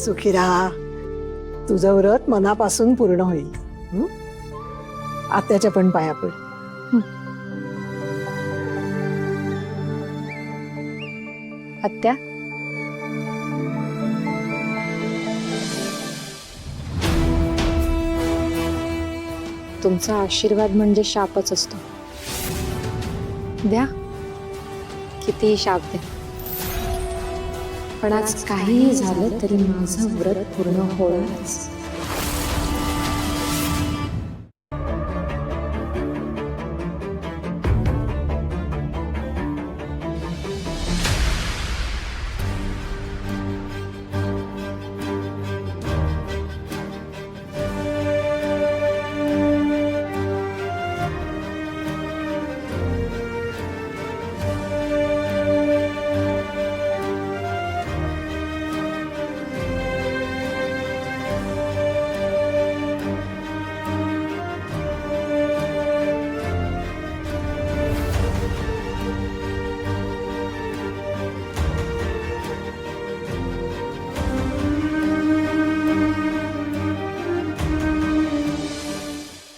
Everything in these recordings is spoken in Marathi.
सुखी राहा. तुझं व्रत मनापासून पूर्ण होईल. हं? आत्याच्या पण पाया पड. आत्या, तुमचा आशीर्वाद म्हणजे शापच असतो. द्या, कितीही शाप द्या, पण आज काहीही झालं तरी माझं व्रत पूर्ण होणारच.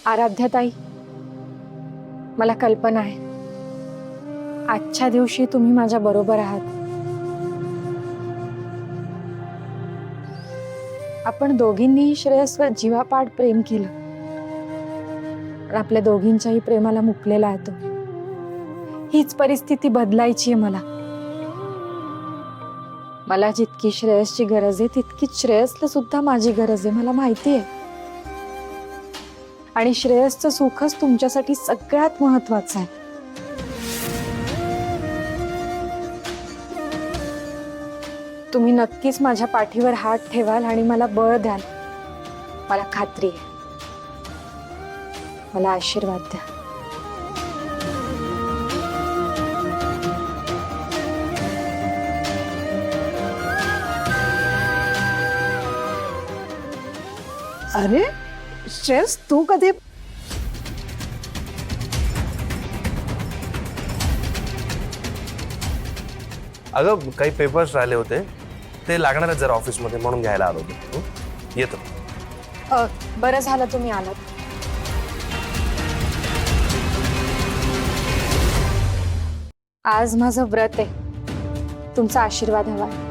आराध्याताई, मला कल्पना आहे आजच्या दिवशी तुम्ही माझ्या बरोबर आहात. आपण दोघींनीही श्रेयसवर जीवापाड प्रेम केलं, पण आपल्या दोघींच्याही प्रेमाला मुकलेला आहे तो. हीच परिस्थिती बदलायची आहे मला. मला जितकी श्रेयसची गरज आहे तितकीच श्रेयसला सुद्धा माझी गरज आहे, मला माहिती आहे. आणि श्रेयसचं सुखच तुमच्यासाठी सगळ्यात महत्वाचं आहे. तुम्ही नक्कीच माझ्या पाठीवर हात ठेवाल आणि मला बळ द्याल, मला खात्री आहे. मला आशीर्वाद द्या. अरे श्रेयस, तू कधी? अगं काही पेपर्स राहिले होते, ते लागणार आहेत जरा ऑफिसमध्ये, म्हणून घ्यायला आलो होतो. येतो. बरं झालं तुम्ही आलात. आज माझं व्रत आहे, तुमचा आशीर्वाद हवा.